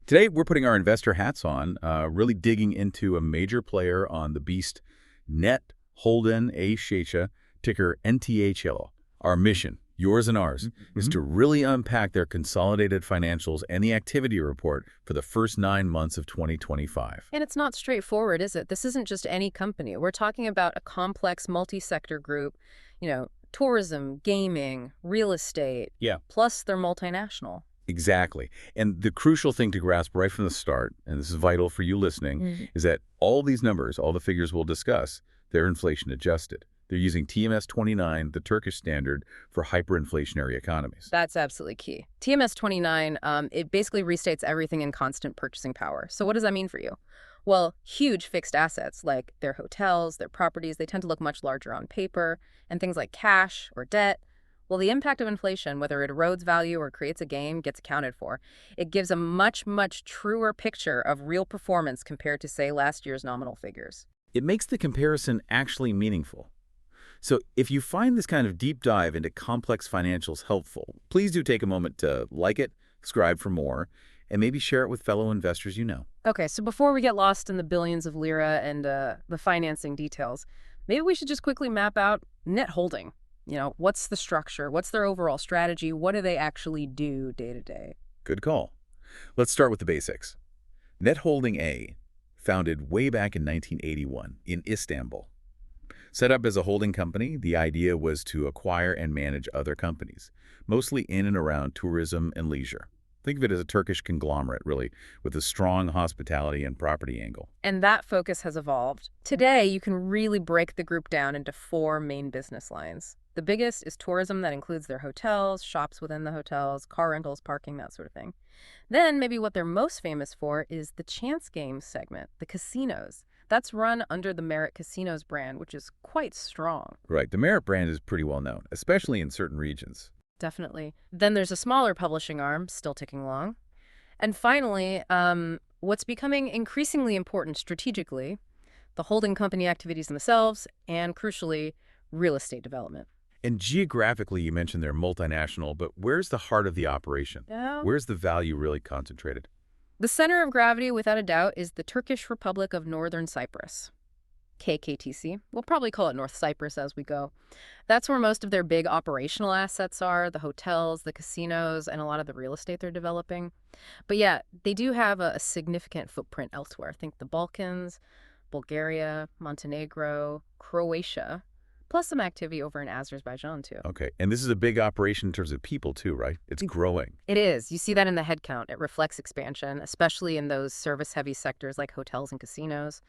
Today, we're putting our investor hats on, really digging into a major player on the beast, Net Holden A. Schaecha, ticker NTHL. Our mission, yours and ours, is to really unpack their consolidated financials and the activity report for the first 9 months of 2025. And it's not straightforward, is it? This isn't just any company. We're talking about a complex multi-sector group, tourism, gaming, real estate. Yeah. Plus they're multinational. Exactly. And the crucial thing to grasp right from the start, and this is vital for you listening, is that all these numbers, all the figures we'll discuss, they're inflation adjusted. They're using TMS 29, the Turkish standard for hyperinflationary economies. That's absolutely key. TMS 29, it basically restates everything in constant purchasing power. So what does that mean for you? Well, huge fixed assets like their hotels, their properties, they tend to look much larger on paper, and things like cash or debt. Well, the impact of inflation, whether it erodes value or creates a gain, gets accounted for. It gives a much, much truer picture of real performance compared to, say, last year's nominal figures. It makes the comparison actually meaningful. So if you find this kind of deep dive into complex financials helpful, please do take a moment to like it, subscribe for more, and maybe share it with fellow investors you know. Okay, so before we get lost in the billions of lira and the financing details, maybe we should just quickly map out Net Holding. What's the structure? What's their overall strategy? What do they actually do day to day? Good call. Let's start with the basics. Net Holding A, founded way back in 1981 in Istanbul. Set up as a holding company, the idea was to acquire and manage other companies, mostly in and around tourism and leisure. Think of it as a Turkish conglomerate, really, with a strong hospitality and property angle. And that focus has evolved. Today, you can really break the group down into 4 main business lines. The biggest is tourism that includes their hotels, shops within the hotels, car rentals, parking, that sort of thing. Then maybe what they're most famous for is the chance games segment, the casinos. That's run under the Merit Casinos brand, which is quite strong. Right. The Merit brand is pretty well known, especially in certain regions. Definitely. Then there's a smaller publishing arm, still ticking along. And finally, what's becoming increasingly important strategically, the holding company activities themselves, and crucially, real estate development. And geographically, you mentioned they're multinational, but where's the heart of the operation? Yeah. Where's the value really concentrated? The center of gravity, without a doubt, is the Turkish Republic of Northern Cyprus. KKTC. We'll probably call it North Cyprus as we go. That's where most of their big operational assets are, the hotels, the casinos, and a lot of the real estate they're developing. But yeah, they do have a significant footprint elsewhere. Think the Balkans, Bulgaria, Montenegro, Croatia, plus some activity over in Azerbaijan, too. Okay, and this is a big operation in terms of people, too, right? It's growing. It is. You see that in the headcount. It reflects expansion, especially in those service-heavy sectors like hotels and casinos.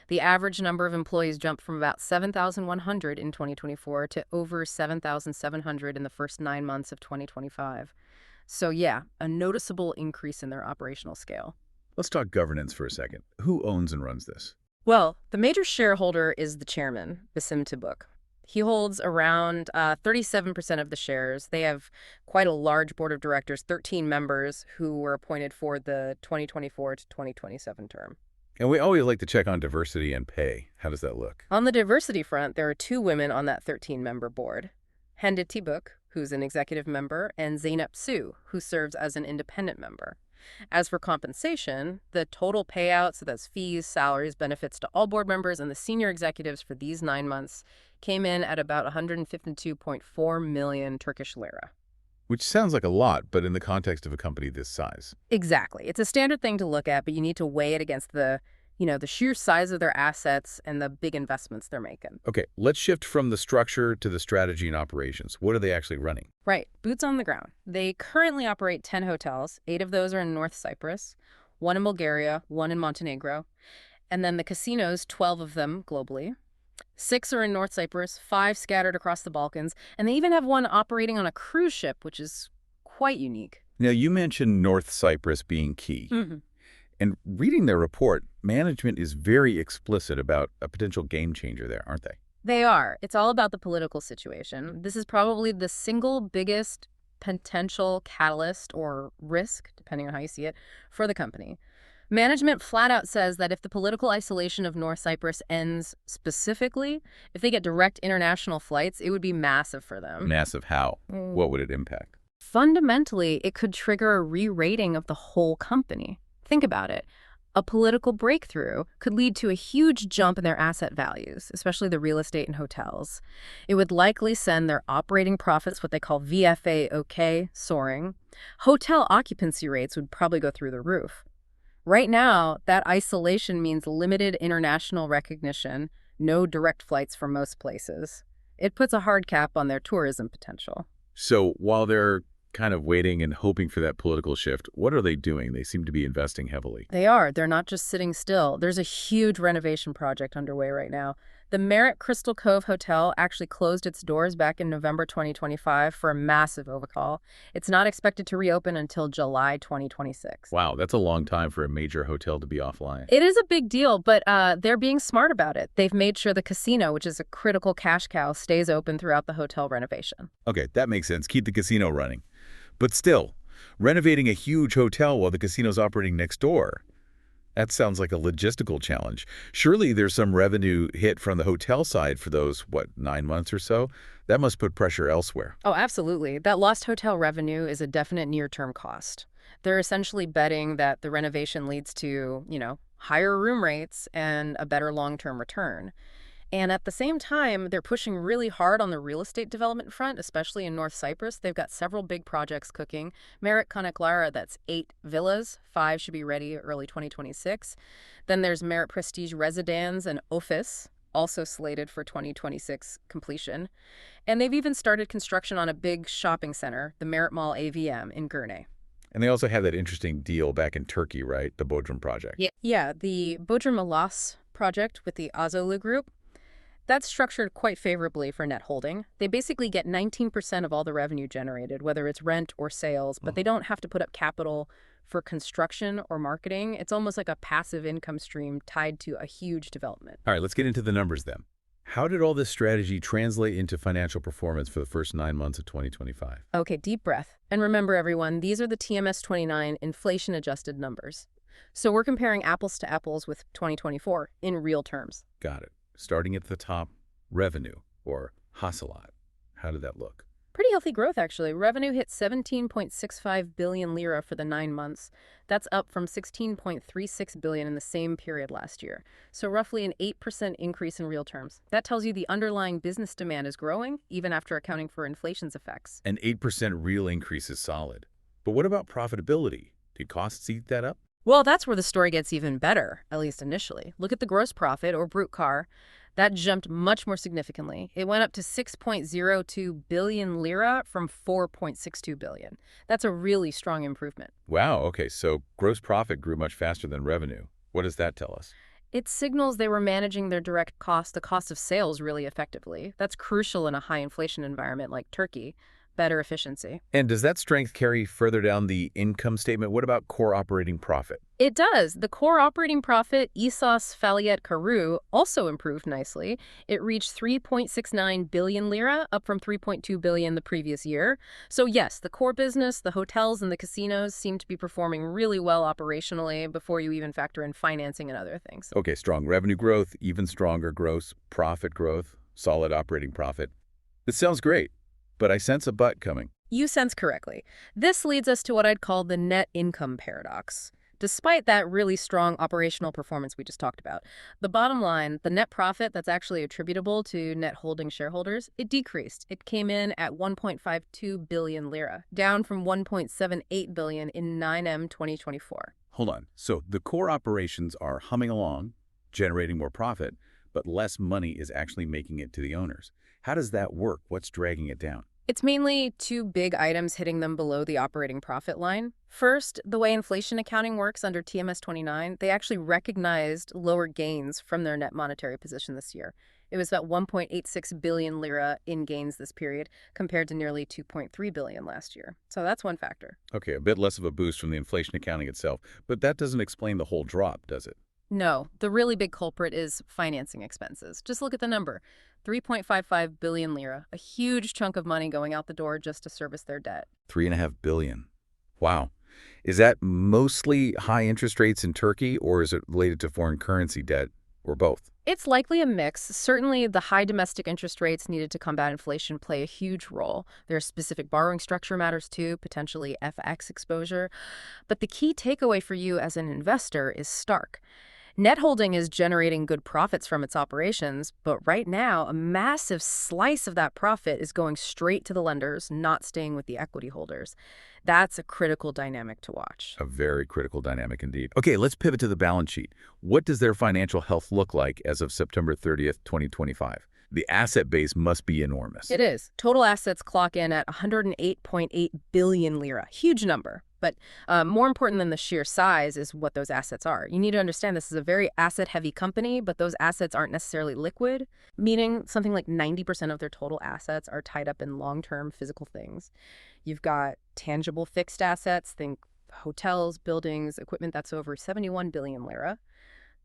The average number of employees jumped from about 7,100 in 2024 to over 7,700 in the first 9 months of 2025. So yeah, a noticeable increase in their operational scale. Let's talk governance for a second. Who owns and runs this? Well, the major shareholder is the chairman, Basim Tibuk. He holds around 37% of the shares. They have quite a large board of directors, 13 members who were appointed for the 2024 to 2027 term. And we always like to check on diversity and pay. How does that look? On the diversity front, there are 2 women on that 13-member board. Hende Tibuk, who's an executive member, and Zeynep Su, who serves as an independent member. As for compensation, the total payout, so that's fees, salaries, benefits to all board members and the senior executives for these 9 months, came in at about 152.4 million Turkish lira. Which sounds like a lot, but in the context of a company this size. Exactly. It's a standard thing to look at, but you need to weigh it against the sheer size of their assets and the big investments they're making. Okay, let's shift from the structure to the strategy and operations. What are they actually running? Right. Boots on the ground. They currently operate 10 hotels. 8 of those are in North Cyprus, 1 in Bulgaria, 1 in Montenegro, and then the casinos, 12 of them globally. 6 are in North Cyprus, 5 scattered across the Balkans, and they even have 1 operating on a cruise ship, which is quite unique. Now, you mentioned North Cyprus being key. And reading their report, management is very explicit about a potential game changer there, aren't they? They are. It's all about the political situation. This is probably the single biggest potential catalyst or risk, depending on how you see it, for the company. Management flat out says that if the political isolation of North Cyprus ends specifically, if they get direct international flights, it would be massive for them. Massive how? What would it impact? Fundamentally, it could trigger a re-rating of the whole company. Think about it. A political breakthrough could lead to a huge jump in their asset values, especially the real estate and hotels. It would likely send their operating profits, what they call VFA-OK, soaring. Hotel occupancy rates would probably go through the roof. Right now, that isolation means limited international recognition, no direct flights from most places. It puts a hard cap on their tourism potential. So while they're kind of waiting and hoping for that political shift, what are they doing? They seem to be investing heavily. They are. They're not just sitting still. There's a huge renovation project underway right now. The Marriott Crystal Cove Hotel actually closed its doors back in November 2025 for a massive overhaul. It's not expected to reopen until July 2026. Wow, that's a long time for a major hotel to be offline. It is a big deal, but they're being smart about it. They've made sure the casino, which is a critical cash cow, stays open throughout the hotel renovation. Okay, that makes sense. Keep the casino running. But still, renovating a huge hotel while the casino's operating next door, that sounds like a logistical challenge. Surely there's some revenue hit from the hotel side for those, 9 months or so? That must put pressure elsewhere. Oh, absolutely. That lost hotel revenue is a definite near-term cost. They're essentially betting that the renovation leads to, higher room rates and a better long-term return. And at the same time, they're pushing really hard on the real estate development front, especially in North Cyprus. They've got several big projects cooking. Marriott Conakry, that's 8 villas. 5 should be ready early 2026. Then there's Marriott Prestige Residence and Office, also slated for 2026 completion. And they've even started construction on a big shopping center, the Marriott Mall AVM in Gurney. And they also have that interesting deal back in Turkey, right? The Bodrum project. Yeah, the Bodrum Alas project with the Azolu Group. That's structured quite favorably for Net Holding. They basically get 19% of all the revenue generated, whether it's rent or sales, but they don't have to put up capital for construction or marketing. It's almost like a passive income stream tied to a huge development. All right, let's get into the numbers then. How did all this strategy translate into financial performance for the first 9 months of 2025? Okay, deep breath. And remember, everyone, these are the TMS 29 inflation-adjusted numbers. So we're comparing apples to apples with 2024 in real terms. Got it. Starting at the top, revenue, or Hasalat. How did that look? Pretty healthy growth, actually. Revenue hit 17.65 billion lira for the 9 months. That's up from 16.36 billion in the same period last year. So roughly an 8% increase in real terms. That tells you the underlying business demand is growing, even after accounting for inflation's effects. An 8% real increase is solid. But what about profitability? Did costs eat that up? Well, that's where the story gets even better, at least initially. Look at the gross profit, or brut car. That jumped much more significantly. It went up to 6.02 billion lira from 4.62 billion. That's a really strong improvement. Wow, okay, so gross profit grew much faster than revenue. What does that tell us? It signals they were managing their direct cost, the cost of sales, really effectively. That's crucial in a high inflation environment like Turkey. Better efficiency. And does that strength carry further down the income statement? What about core operating profit? It does. The core operating profit, Essos Faliet Karu, also improved nicely. It reached 3.69 billion lira, up from 3.2 billion the previous year. So yes, the core business, the hotels and the casinos seem to be performing really well operationally before you even factor in financing and other things. Okay, strong revenue growth, even stronger gross profit growth, solid operating profit. This sounds great, but I sense a but coming. You sense correctly. This leads us to what I'd call the net income paradox. Despite that really strong operational performance we just talked about, the bottom line, the net profit that's actually attributable to Net Holding shareholders, it decreased. It came in at 1.52 billion lira, down from 1.78 billion in 9M 2024. Hold on. So the core operations are humming along, generating more profit, but less money is actually making it to the owners. How does that work? What's dragging it down? It's mainly 2 big items hitting them below the operating profit line. First, the way inflation accounting works under TMS 29, they actually recognized lower gains from their net monetary position this year. It was about 1.86 billion lira in gains this period, compared to nearly 2.3 billion last year. So that's one factor. Okay, a bit less of a boost from the inflation accounting itself, but that doesn't explain the whole drop, does it? No, the really big culprit is financing expenses. Just look at the number, 3.55 billion lira, a huge chunk of money going out the door just to service their debt. 3.5 billion. Wow. Is that mostly high interest rates in Turkey, or is it related to foreign currency debt or both? It's likely a mix. Certainly, the high domestic interest rates needed to combat inflation play a huge role. Their specific borrowing structure matters too, potentially FX exposure. But the key takeaway for you as an investor is stark. Net Holding is generating good profits from its operations, but right now, a massive slice of that profit is going straight to the lenders, not staying with the equity holders. That's a critical dynamic to watch. A very critical dynamic indeed. Okay, let's pivot to the balance sheet. What does their financial health look like as of September 30th, 2025? The asset base must be enormous. It is. Total assets clock in at 108.8 billion lira. Huge number. But more important than the sheer size is what those assets are. You need to understand this is a very asset-heavy company, but those assets aren't necessarily liquid, meaning something like 90% of their total assets are tied up in long-term physical things. You've got tangible fixed assets, think hotels, buildings, equipment that's over 71 billion lira.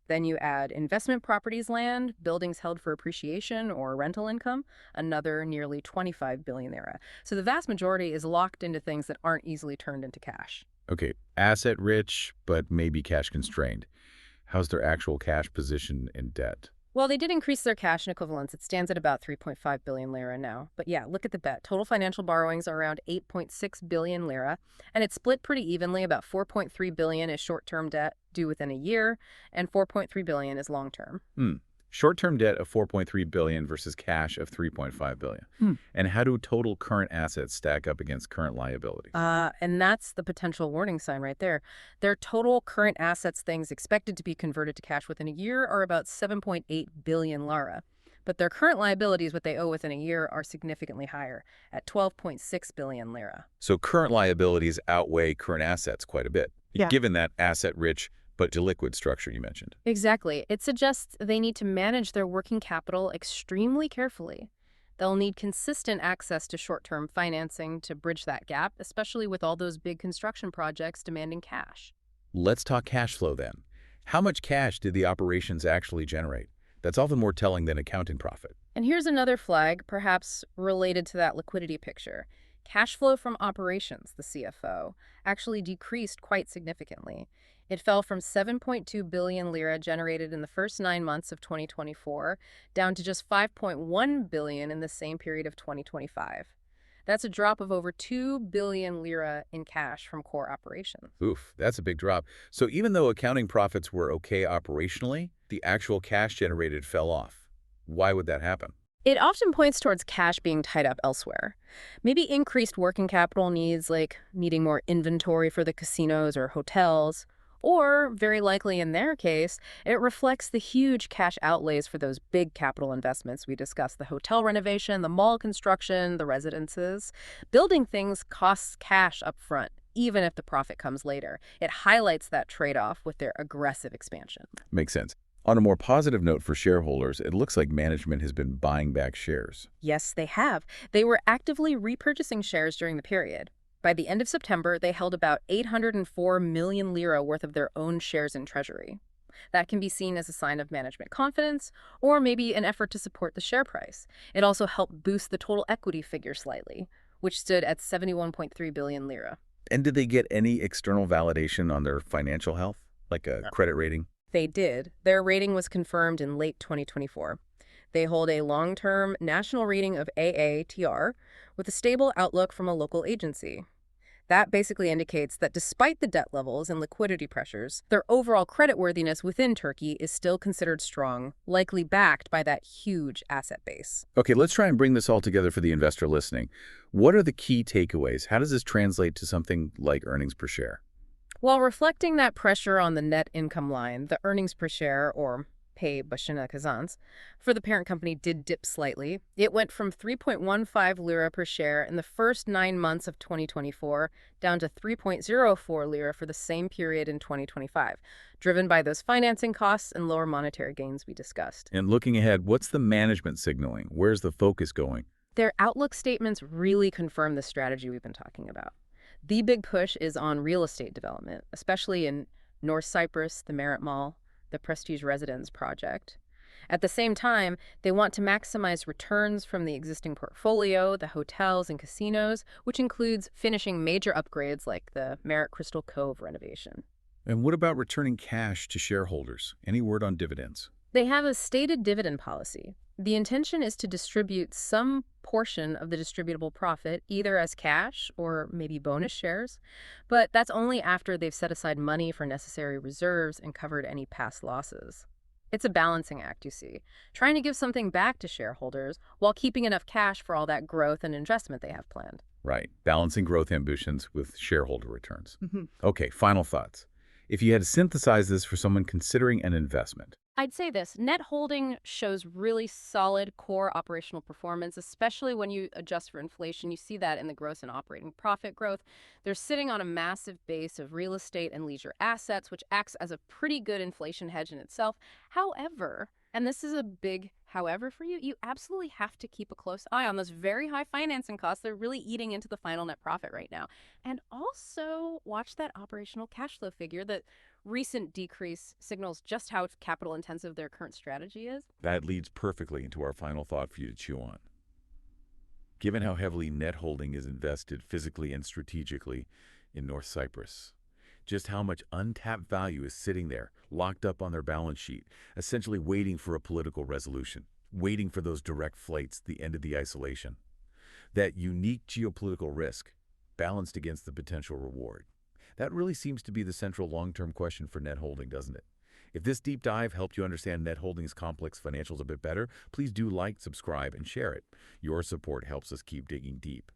Then you add investment properties, land, buildings held for appreciation or rental income, another nearly 25 billion lira. So the vast majority is locked into things that aren't easily turned into cash. Okay, asset rich, but maybe cash constrained. How's their actual cash position in debt? Well, they did increase their cash and equivalents. It stands at about 3.5 billion lira now. But yeah, look at the bet. Total financial borrowings are around 8.6 billion lira, and it's split pretty evenly. About 4.3 billion is short-term debt due within a year, and 4.3 billion is long-term. Short-term debt of 4.3 billion versus cash of 3.5 billion. And how do total current assets stack up against current liabilities? And that's the potential warning sign right there. Their total current assets, things expected to be converted to cash within a year, are about 7.8 billion lira. But their current liabilities, what they owe within a year, are significantly higher, at 12.6 billion lira. So current liabilities outweigh current assets quite a bit, Yeah. given that asset-rich but illiquid structure you mentioned. Exactly. It suggests they need to manage their working capital extremely carefully. They'll need consistent access to short-term financing to bridge that gap, especially with all those big construction projects demanding cash. Let's talk cash flow then. How much cash did the operations actually generate? That's often more telling than accounting profit. And here's another flag, perhaps related to that liquidity picture. Cash flow from operations, the CFO, actually decreased quite significantly. It fell from 7.2 billion lira generated in the first 9 months of 2024 down to just 5.1 billion in the same period of 2025. That's a drop of over 2 billion lira in cash from core operations. Oof, that's a big drop. So even though accounting profits were okay operationally, the actual cash generated fell off. Why would that happen? It often points towards cash being tied up elsewhere. Maybe increased working capital needs, like needing more inventory for the casinos or hotels. Or, very likely in their case, it reflects the huge cash outlays for those big capital investments we discussed: the hotel renovation, the mall construction, the residences. Building things costs cash up front, even if the profit comes later. It highlights that trade-off with their aggressive expansion. Makes sense. On a more positive note for shareholders, it looks like management has been buying back shares. Yes, they have. They were actively repurchasing shares during the period. By the end of September, they held about 804 million lira worth of their own shares in treasury. That can be seen as a sign of management confidence, or maybe an effort to support the share price. It also helped boost the total equity figure slightly, which stood at 71.3 billion lira. And did they get any external validation on their financial health, like a credit rating? They did. Their rating was confirmed in late 2024. They hold a long-term national rating of AATR with a stable outlook from a local agency. That basically indicates that despite the debt levels and liquidity pressures, their overall creditworthiness within Turkey is still considered strong, likely backed by that huge asset base. Okay, let's try and bring this all together for the investor listening. What are the key takeaways? How does this translate to something like earnings per share? While reflecting that pressure on the net income line, the earnings per share, or pay başına kazanç, for the parent company did dip slightly. It went from 3.15 lira per share in the first 9 months of 2024 down to 3.04 lira for the same period in 2025, driven by those financing costs and lower monetary gains we discussed. And looking ahead, what's the management signaling? Where's the focus going? Their outlook statements really confirm the strategy we've been talking about. The big push is on real estate development, especially in North Cyprus, the Merit Mall, the Prestige Residence project. At the same time, they want to maximize returns from the existing portfolio, the hotels and casinos, which includes finishing major upgrades like the Merit Crystal Cove renovation. And what about returning cash to shareholders? Any word on dividends? They have a stated dividend policy. The intention is to distribute some portion of the distributable profit, either as cash or maybe bonus shares, but that's only after they've set aside money for necessary reserves and covered any past losses. It's a balancing act, you see, trying to give something back to shareholders while keeping enough cash for all that growth and investment they have planned. Right, balancing growth ambitions with shareholder returns. Mhm. Okay, final thoughts. If you had to synthesize this for someone considering an investment, I'd say this, net holding shows really solid core operational performance, especially when you adjust for inflation. You see that in the gross and operating profit growth. They're sitting on a massive base of real estate and leisure assets, which acts as a pretty good inflation hedge in itself. However, and this is a big however for you, you absolutely have to keep a close eye on those very high financing costs. They're really eating into the final net profit right now. And also watch that operational cash flow figure. The recent decrease signals just how capital intensive their current strategy is. that leads perfectly into our final thought for you to chew on. Given how heavily net holding is invested physically and strategically in North Cyprus, just how much untapped value is sitting there, locked up on their balance sheet, essentially waiting for a political resolution, waiting for those direct flights, the end of the isolation. That unique geopolitical risk balanced against the potential reward. That really seems to be the central long-term question for net holding, doesn't it? If this deep dive helped you understand net holding's complex financials a bit better, please do like, subscribe, and share it. Your support helps us keep digging deep.